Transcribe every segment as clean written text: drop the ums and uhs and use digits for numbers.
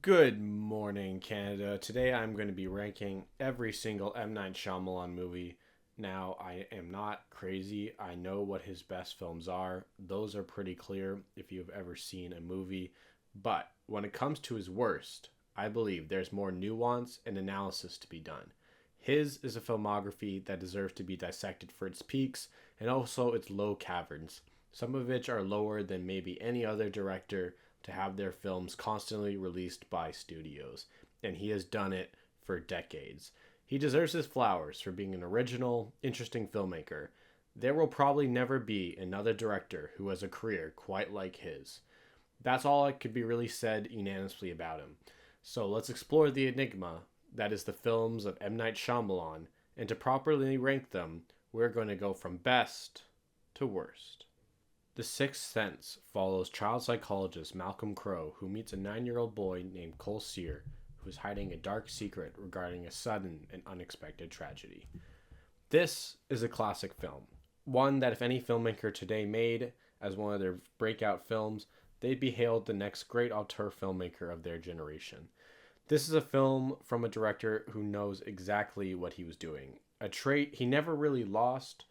Good morning, Canada. Today I'm going to be ranking every single M. Night Shyamalan movie. Now, I am not crazy. I know what his best films are. Those are pretty clear if you've ever seen a movie. But when it comes to his worst, I believe there's more nuance and analysis to be done. His is a filmography that deserves to be dissected for its peaks and also its low caverns, some of which are lower than maybe any other director to have their films constantly released by studios, and he has done it for decades. He deserves his flowers for being an original, interesting filmmaker. There will probably never be another director who has a career quite like his. That's all that could be really said unanimously about him. So let's explore the enigma that is the films of M. Night Shyamalan, and to properly rank them, we're going to go from best to worst. The Sixth Sense follows child psychologist Malcolm Crowe, who meets a 9-year-old boy named Cole Sear, who is hiding a dark secret regarding a sudden and unexpected tragedy. This is a classic film, one that if any filmmaker today made as one of their breakout films, they'd be hailed the next great auteur filmmaker of their generation. This is a film from a director who knows exactly what he was doing, a trait he never really lost,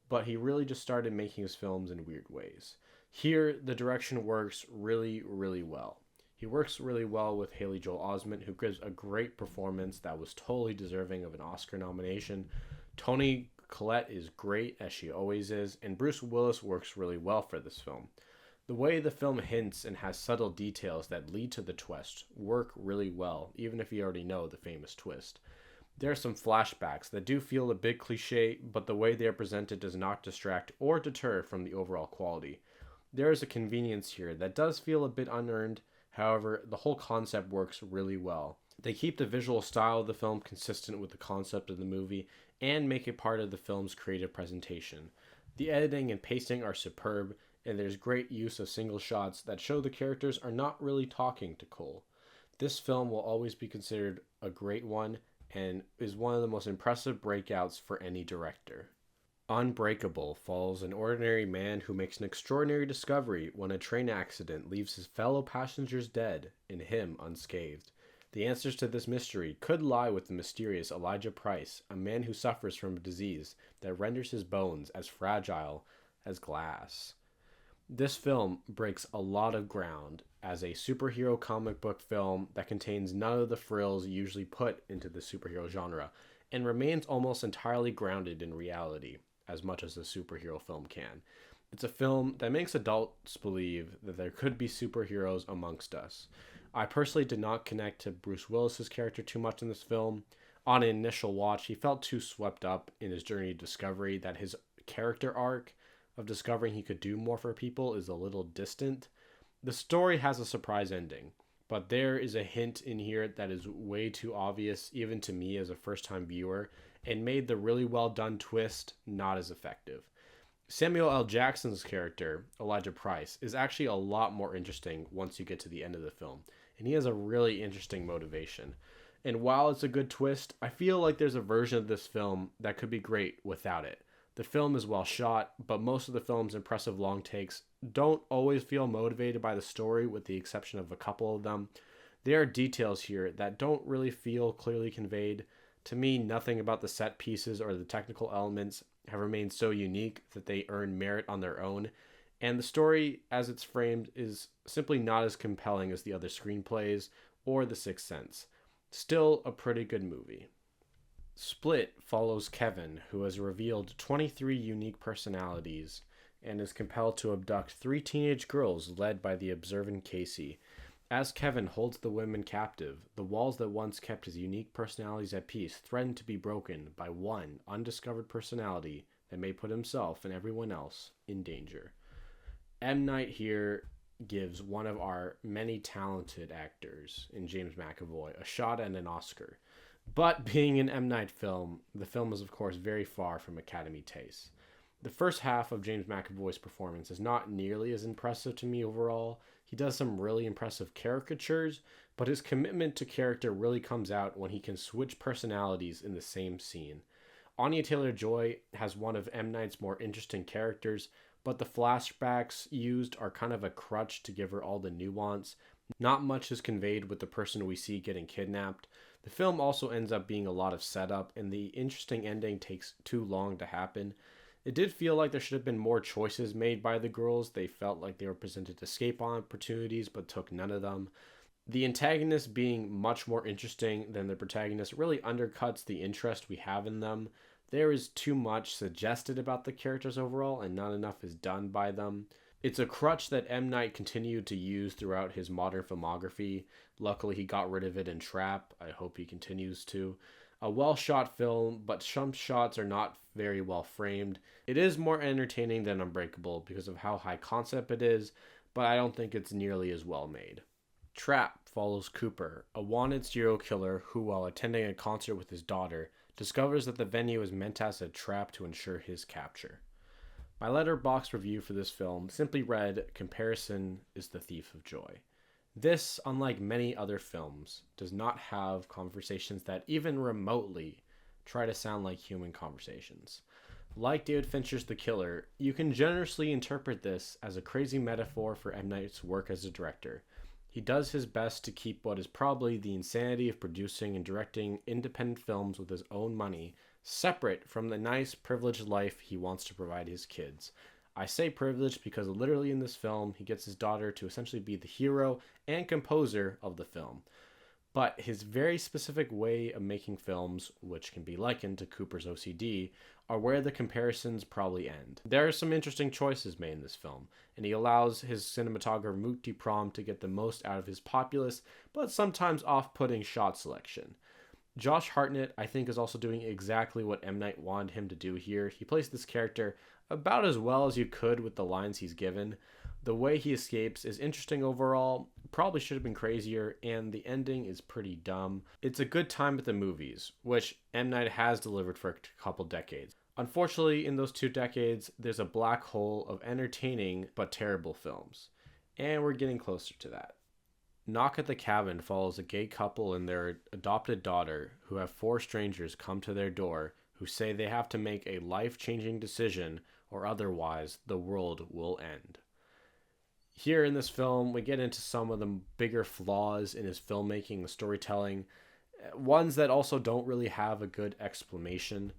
but he really just started making his films in weird ways. Here, the direction works really, really well. He works really well with Haley Joel Osment, who gives a great performance that was totally deserving of an Oscar nomination. Toni Collette is great, as she always is, and Bruce Willis works really well for this film. The way the film hints and has subtle details that lead to the twist work really well, even if you already know the famous twist. There are some flashbacks that do feel a bit cliche, but the way they are presented does not distract or deter from the overall quality. There is a convenience here that does feel a bit unearned, however, the whole concept works really well. They keep the visual style of the film consistent with the concept of the movie and make it part of the film's creative presentation. The editing and pacing are superb, and there's great use of single shots that show the characters are not really talking to Cole. This film will always be considered a great one, and is one of the most impressive breakouts for any director. Unbreakable follows an ordinary man who makes an extraordinary discovery when a train accident leaves his fellow passengers dead and him unscathed. The answers to this mystery could lie with the mysterious Elijah Price, a man who suffers from a disease that renders his bones as fragile as glass. This film breaks a lot of ground as a superhero comic book film that contains none of the frills usually put into the superhero genre, and remains almost entirely grounded in reality, as much as a superhero film can. It's a film that makes adults believe that there could be superheroes amongst us. I personally did not connect to Bruce Willis's character too much in this film. On an initial watch, he felt too swept up in his journey to discovery that his character arc of discovering he could do more for people is a little distant. The story has a surprise ending, but there is a hint in here that is way too obvious even to me as a first-time viewer and made the really well done twist not as effective. Samuel L. Jackson's character, Elijah Price, is actually a lot more interesting once you get to the end of the film, and he has a really interesting motivation. And while it's a good twist, I feel like there's a version of this film that could be great without it. The film is well shot, but most of the film's impressive long takes don't always feel motivated by the story, with the exception of a couple of them. There are details here that don't really feel clearly conveyed. To me, nothing about the set pieces or the technical elements have remained so unique that they earn merit on their own, and the story, as it's framed, is simply not as compelling as the other screenplays or The Sixth Sense. Still a pretty good movie. Split follows Kevin, who has revealed 23 unique personalities and is compelled to abduct 3 teenage girls led by the observant Casey. As Kevin holds the women captive, the walls that once kept his unique personalities at peace threaten to be broken by one undiscovered personality that may put himself and everyone else in danger. M. Night here gives one of our many talented actors in James McAvoy a shot at an Oscar. But being an M. Night film, the film is of course very far from Academy taste. The first half of James McAvoy's performance is not nearly as impressive to me overall. He does some really impressive caricatures, but his commitment to character really comes out when he can switch personalities in the same scene. Anya Taylor-Joy has one of M. Night's more interesting characters, but the flashbacks used are kind of a crutch to give her all the nuance. Not much is conveyed with the person we see getting kidnapped. The film also ends up being a lot of setup, and the interesting ending takes too long to happen. It did feel like there should have been more choices made by the girls. They felt like they were presented escape opportunities, but took none of them. The antagonist being much more interesting than the protagonist really undercuts the interest we have in them. There is too much suggested about the characters overall, and not enough is done by them. It's a crutch that M. Night continued to use throughout his modern filmography. Luckily, he got rid of it in Trap. I hope he continues to. A well shot film, but some shots are not very well framed. It is more entertaining than Unbreakable because of how high concept it is, but I don't think it's nearly as well made. Trap follows Cooper, a wanted serial killer who, while attending a concert with his daughter, discovers that the venue is meant as a trap to ensure his capture. My letterboxd review for this film simply read, "Comparison is the thief of joy." This, unlike many other films, does not have conversations that even remotely try to sound like human conversations. Like David Fincher's The Killer, you can generously interpret this as a crazy metaphor for M. Night's work as a director. He does his best to keep what is probably the insanity of producing and directing independent films with his own money separate from the nice, privileged life he wants to provide his kids. I say privileged because literally in this film, he gets his daughter to essentially be the hero and composer of the film. But his very specific way of making films, which can be likened to Cooper's OCD, are where the comparisons probably end. There are some interesting choices made in this film, and he allows his cinematographer Mukti Pram to get the most out of his populous, but sometimes off-putting shot selection. Josh Hartnett, I think, is also doing exactly what M. Night wanted him to do here. He plays this character about as well as you could with the lines he's given. The way he escapes is interesting overall, probably should have been crazier, and the ending is pretty dumb. It's a good time at the movies, which M. Night has delivered for a couple decades. Unfortunately, in those 2 decades, there's a black hole of entertaining but terrible films, and we're getting closer to that. Knock at the Cabin follows a gay couple and their adopted daughter who have 4 strangers come to their door who say they have to make a life-changing decision or otherwise the world will end. Here in this film, we get into some of the bigger flaws in his filmmaking and storytelling, ones that also don't really have a good explanation.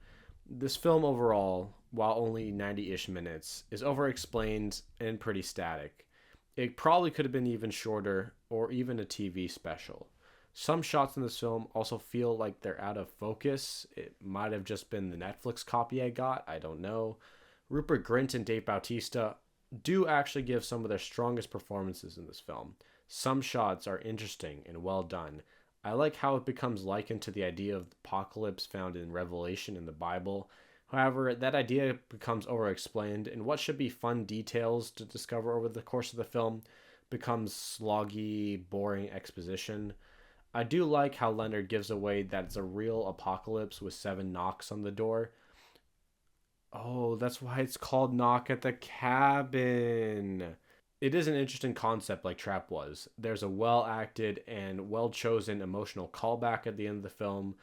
This film overall, while only 90-ish minutes, is overexplained and pretty static. It probably could have been even shorter or even a TV special. Some shots in this film also feel like they're out of focus. It might have just been the Netflix copy I got, I don't know. Rupert Grint and Dave Bautista do actually give some of their strongest performances in this film. Some shots are interesting and well done. I like how it becomes likened to the idea of the apocalypse found in Revelation in the Bible. However, that idea becomes overexplained, and what should be fun details to discover over the course of the film becomes sloggy, boring exposition. I do like how Leonard gives away that it's a real apocalypse with 7 knocks on the door. Oh, that's why it's called Knock at the Cabin. It is an interesting concept like Trap was. There's a well-acted and well-chosen emotional callback at the end of the film.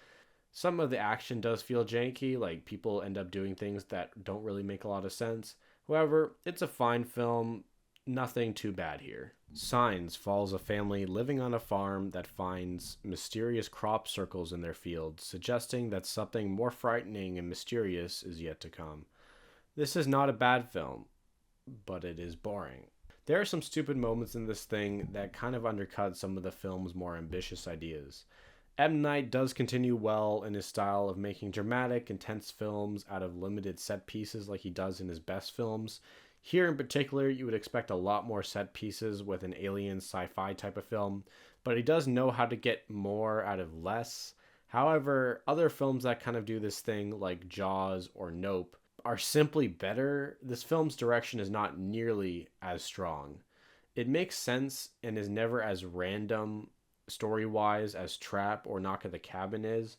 Some of the action does feel janky, like people end up doing things that don't really make a lot of sense. However, it's a fine film, nothing too bad here. Signs follows a family living on a farm that finds mysterious crop circles in their fields, suggesting that something more frightening and mysterious is yet to come. This is not a bad film, but it is boring. There are some stupid moments in this thing that kind of undercut some of the film's more ambitious ideas. M. Night does continue well in his style of making dramatic, intense films out of limited set pieces like he does in his best films. Here in particular, you would expect a lot more set pieces with an alien sci-fi type of film, but he does know how to get more out of less. However, other films that kind of do this thing, like Jaws or Nope, are simply better. This film's direction is not nearly as strong. It makes sense and is never as random story-wise as Trap or Knock at the Cabin is,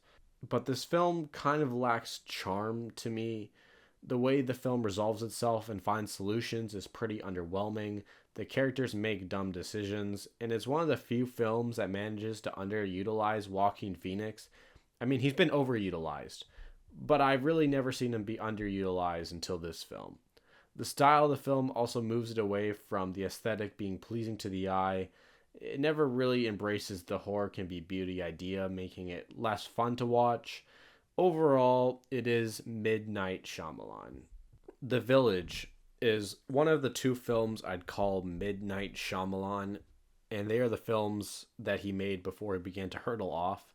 but this film kind of lacks charm to me. The way the film resolves itself and finds solutions is pretty underwhelming. The characters make dumb decisions, and it's one of the few films that manages to underutilize Joaquin Phoenix. I mean, he's been overutilized, but I've really never seen him be underutilized until this film. The style of the film also moves it away from the aesthetic being pleasing to the eye It never really embraces the horror can be beauty idea, making it less fun to watch. Overall, it is Midnight Shyamalan. The Village is one of the two films I'd call Midnight Shyamalan, and they are the films that he made before he began to hurtle off.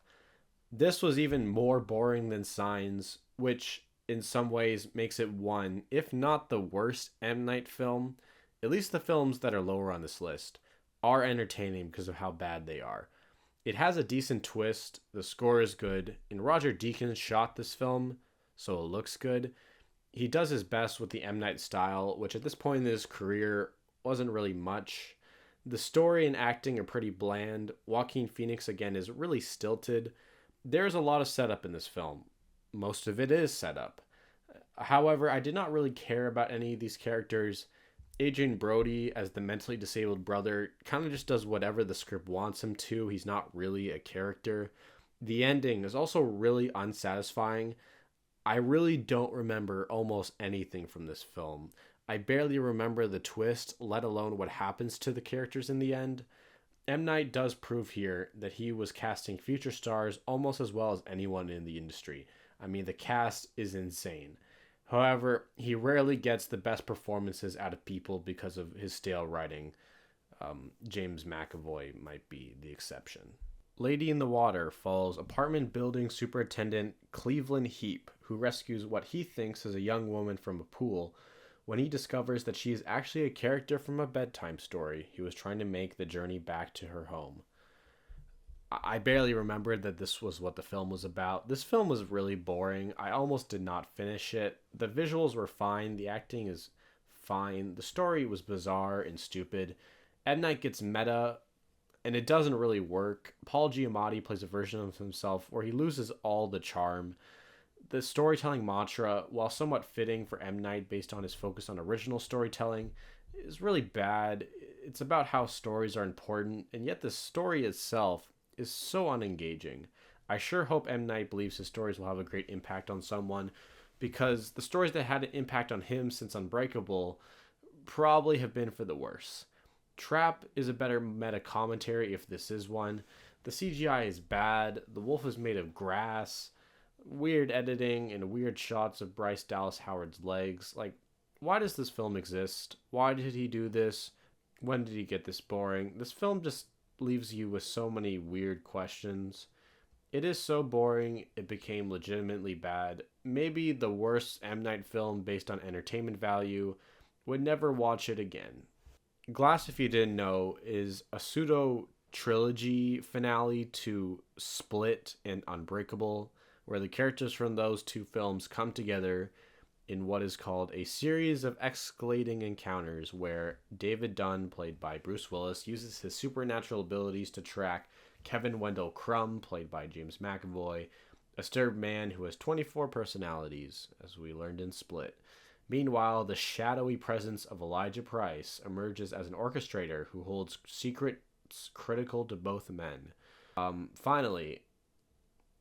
This was even more boring than Signs, which in some ways makes it one, if not the worst M. Night film. At least the films that are lower on this list are entertaining because of how bad they are. It has a decent twist, the score is good, and Roger Deakins shot this film, so it looks good. He does his best with the M. Night style, which at this point in his career wasn't really much. The story and acting are pretty bland. Joaquin Phoenix, again, is really stilted. There's a lot of setup in this film. Most of it is setup. However, I did not really care about any of these characters. Adrian Brody, as the mentally disabled brother, kind of just does whatever the script wants him to. He's not really a character. The ending is also really unsatisfying. I really don't remember almost anything from this film. I barely remember the twist, let alone what happens to the characters in the end. M. Night does prove here that he was casting future stars almost as well as anyone in the industry. I mean, the cast is insane. However, he rarely gets the best performances out of people because of his stale writing. James McAvoy might be the exception. Lady in the Water follows apartment building superintendent Cleveland Heap, who rescues what he thinks is a young woman from a pool when he discovers that she is actually a character from a bedtime story he was trying to make the journey back to her home. I barely remembered that this was what the film was about. This film was really boring. I almost did not finish it. The visuals were fine. The acting is fine. The story was bizarre and stupid. M. Night gets meta, and it doesn't really work. Paul Giamatti plays a version of himself where he loses all the charm. The storytelling mantra, while somewhat fitting for M. Night based on his focus on original storytelling, is really bad. It's about how stories are important, and yet the story itself is so unengaging. I sure hope M. Night believes his stories will have a great impact on someone, because the stories that had an impact on him since Unbreakable probably have been for the worse. Trap is a better meta commentary if this is one. The CGI is bad, the wolf is made of grass, weird editing, and weird shots of Bryce Dallas Howard's legs. Like, why does this film exist? Why did he do this? When did he get this boring? This film just leaves you with so many weird questions. It is so boring, it became legitimately bad. Maybe the worst M. Night film based on entertainment value. Would never watch it again. Glass, if you didn't know, is a pseudo trilogy finale to Split and Unbreakable, where the characters from those two films come together in what is called a series of escalating encounters where David Dunn, played by Bruce Willis, uses his supernatural abilities to track Kevin Wendell Crumb, played by James McAvoy, a disturbed man who has 24 personalities, as we learned in Split. Meanwhile, the shadowy presence of Elijah Price emerges as an orchestrator who holds secrets critical to both men. Finally,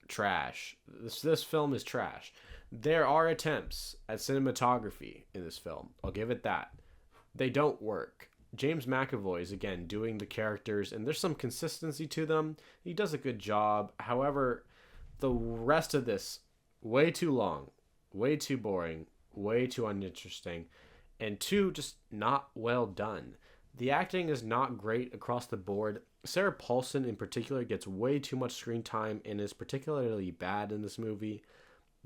trash. This film is trash. There are attempts at cinematography in this film. I'll give it that. They don't work. James McAvoy is again doing the characters, and there's some consistency to them. He does a good job. However, the rest of this, way too long, way too boring, way too uninteresting, and two, just not well done. The acting is not great across the board. Sarah Paulson in particular gets way too much screen time and is particularly bad in this movie.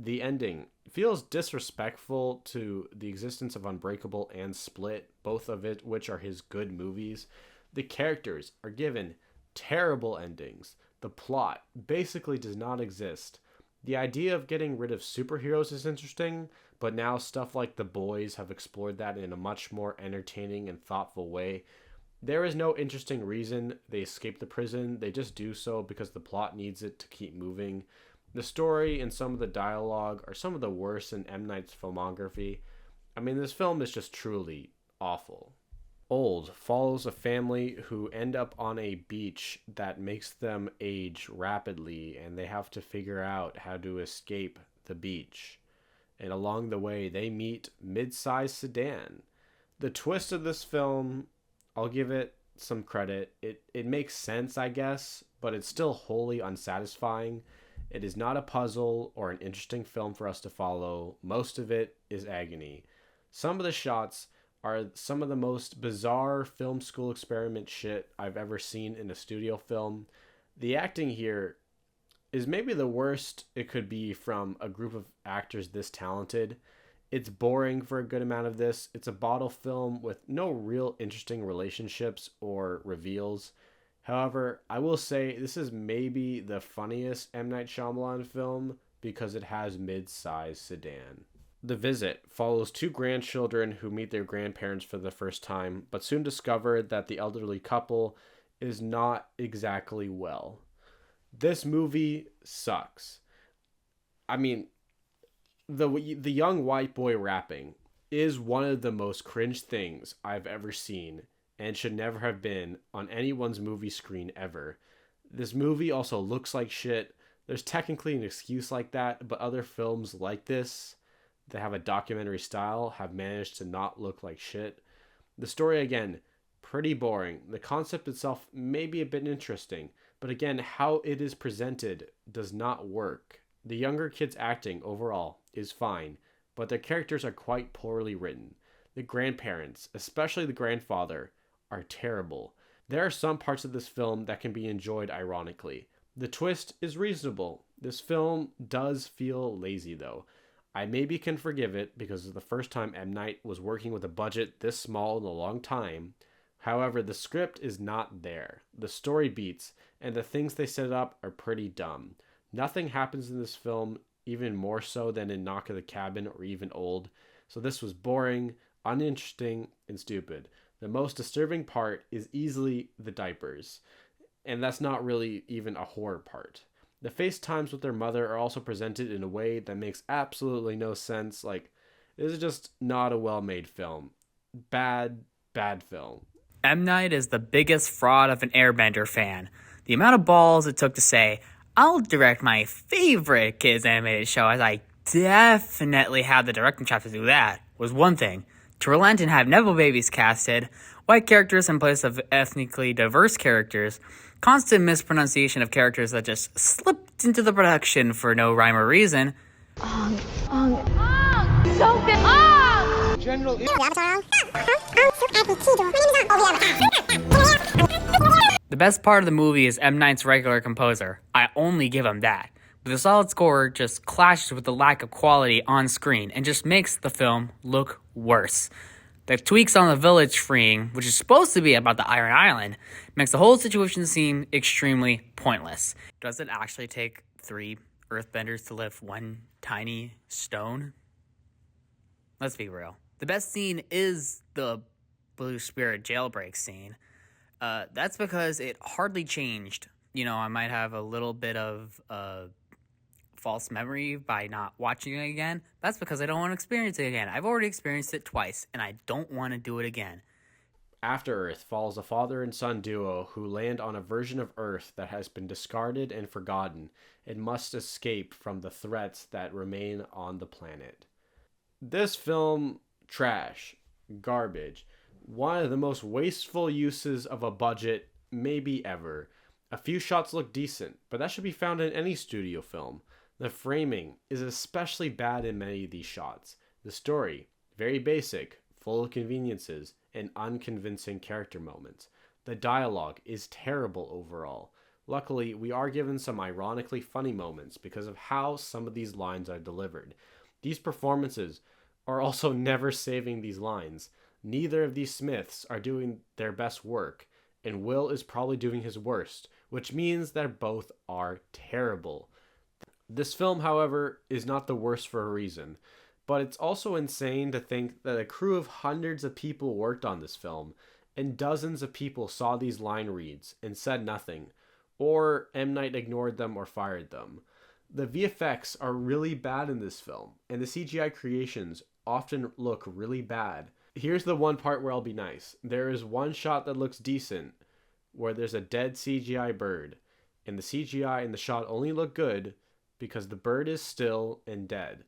The ending feels disrespectful to the existence of Unbreakable and Split, both of it which are his good movies. The characters are given terrible endings. The plot basically does not exist. The idea of getting rid of superheroes is interesting, but now stuff like The Boys have explored that in a much more entertaining and thoughtful way. There is no interesting reason they escape the prison. They just do so because the plot needs it to keep moving. The story and some of the dialogue are some of the worst in M. Night's filmography. I mean, this film is just truly awful. Old follows a family who end up on a beach that makes them age rapidly, and they have to figure out how to escape the beach. And along the way, they meet mid-sized sedan. The twist of this film, I'll give it some credit. It makes sense, I guess, but it's still wholly unsatisfying. It is not a puzzle or an interesting film for us to follow. Most of it is agony. Some of the shots are some of the most bizarre film school experiment shit I've ever seen in a studio film. The acting here is maybe the worst it could be from a group of actors this talented. It's boring for a good amount of this. It's a bottle film with no real interesting relationships or reveals. However, I will say this is maybe the funniest M. Night Shyamalan film because it has mid-sized sedan. The Visit follows two grandchildren who meet their grandparents for the first time, but soon discover that the elderly couple is not exactly well. This movie sucks. I mean, the young white boy rapping is one of the most cringe things I've ever seen and should never have been on anyone's movie screen ever. This movie also looks like shit. There's technically an excuse like that, but other films like this that have a documentary style have managed to not look like shit. The story, again, pretty boring. The concept itself may be a bit interesting, but again, how it is presented does not work. The younger kids' acting overall is fine, but their characters are quite poorly written. The grandparents, especially the grandfather, are terrible. There are some parts of this film that can be enjoyed ironically. The twist is reasonable. This film does feel lazy though. I maybe can forgive it because it's the first time M. Night was working with a budget this small in a long time. However, the script is not there. The story beats, and the things they set up are pretty dumb. Nothing happens in this film, even more so than in Knock at the Cabin or even Old. So this was boring, uninteresting, and stupid. The most disturbing part is easily the diapers. And that's not really even a horror part. The FaceTimes with their mother are also presented in a way that makes absolutely no sense. Like, this is just not a well-made film. Bad film. M. Night is the biggest fraud of an Airbender fan. The amount of balls it took to say, I'll direct my favorite kids animated show as I definitely have the directing chops to do that, was one thing. To relent and have Neville babies casted, white characters in place of ethnically diverse characters, constant mispronunciation of characters that just slipped into the production for no rhyme or reason. So good. General. The best part of the movie is M. Night's regular composer. I only give him that. But the solid score just clashes with the lack of quality on screen and just makes the film look worse. The tweaks on the village freeing, which is supposed to be about the Iron Island, makes the whole situation seem extremely pointless. Does it actually take 3 earthbenders to lift one tiny stone? Let's be real. The best scene is the Blue Spirit jailbreak scene. That's because it hardly changed. You know, I might have a little bit of false memory by not watching it again. That's because I don't want to experience it again. I've already experienced it twice, and I don't want to do it again. After Earth follows a father and son duo who land on a version of Earth that has been discarded and forgotten and must escape from the threats that remain on the planet. This film, trash, garbage, one of the most wasteful uses of a budget maybe ever. A few shots look decent, but that should be found in any studio film. The framing is especially bad in many of these shots. The story, very basic, full of conveniences and unconvincing character moments. The dialogue is terrible overall. Luckily, we are given some ironically funny moments because of how some of these lines are delivered. These performances are also never saving these lines. Neither of these Smiths are doing their best work, and Will is probably doing his worst, which means that both are terrible. This film, however, is not the worst for a reason, but it's also insane to think that a crew of hundreds of people worked on this film, and dozens of people saw these line reads and said nothing, or M. Night ignored them or fired them. The VFX are really bad in this film, and the CGI creations often look really bad. Here's the one part where I'll be nice. There is one shot that looks decent, where there's a dead CGI bird, and the CGI in the shot only look good because the bird is still and dead.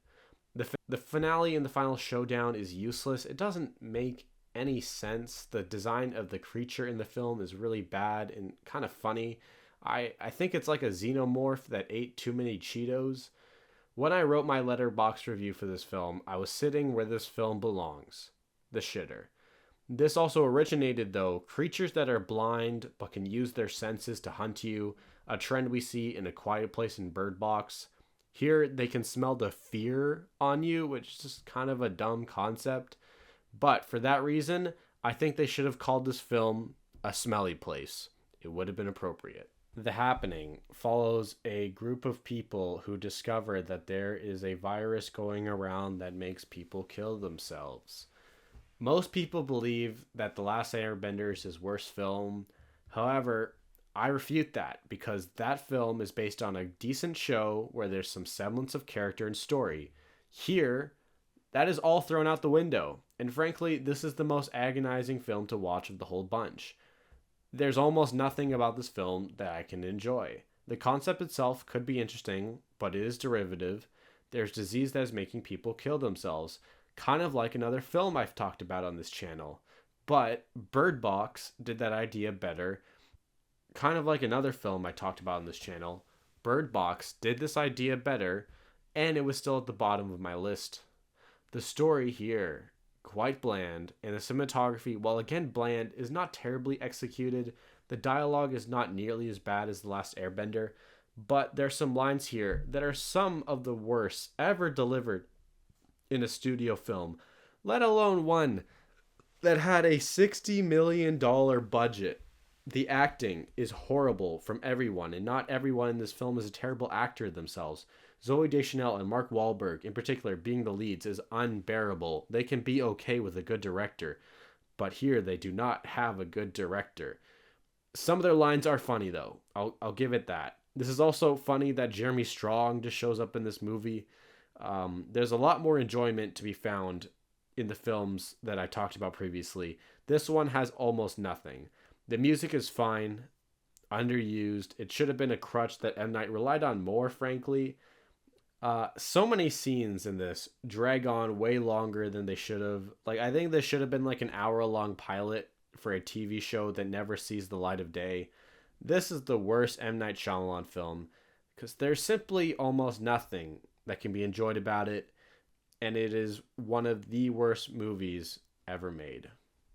The finale and the final showdown is useless. It doesn't make any sense. The design of the creature in the film is really bad and kind of funny. I think it's like a xenomorph that ate too many Cheetos. When I wrote my letterbox review for this film, I was sitting where this film belongs, the shitter. This also originated, though, creatures that are blind but can use their senses to hunt you, a trend we see in A Quiet Place and Bird Box. Here, they can smell the fear on you, which is just kind of a dumb concept. But for that reason, I think they should have called this film A Smelly Place. It would have been appropriate. The Happening follows a group of people who discover that there is a virus going around that makes people kill themselves. Most people believe that The Last Airbender is his worst film. However, I refute that because that film is based on a decent show where there's some semblance of character and story. Here, that is all thrown out the window. And frankly, this is the most agonizing film to watch of the whole bunch. There's almost nothing about this film that I can enjoy. The concept itself could be interesting, but it is derivative. There's disease that is making people kill themselves, kind of like another film I've talked about on this channel. But Bird Box did that idea better. Kind of like another film I talked about on this channel, Bird Box did this idea better, and it was still at the bottom of my list. The story here, quite bland, and the cinematography, while again bland, is not terribly executed. The dialogue is not nearly as bad as The Last Airbender, but there's some lines here that are some of the worst ever delivered in a studio film, let alone one that had a $60 million budget. The acting is horrible from everyone, and not everyone in this film is a terrible actor themselves. Zoe Deschanel and Mark Wahlberg, in particular, being the leads is unbearable. They can be okay with a good director, but here they do not have a good director. Some of their lines are funny, though. I'll give it that. This is also funny that Jeremy Strong just shows up in this movie. There's a lot more enjoyment to be found in the films that I talked about previously. This one has almost nothing. The music is fine, underused. It should have been a crutch that M. Night relied on more, frankly. So many scenes in this drag on way longer than they should have. Like, I think this should have been like an hour-long pilot for a TV show that never sees the light of day. This is the worst M. Night Shyamalan film because there's simply almost nothing that can be enjoyed about it, and it is one of the worst movies ever made.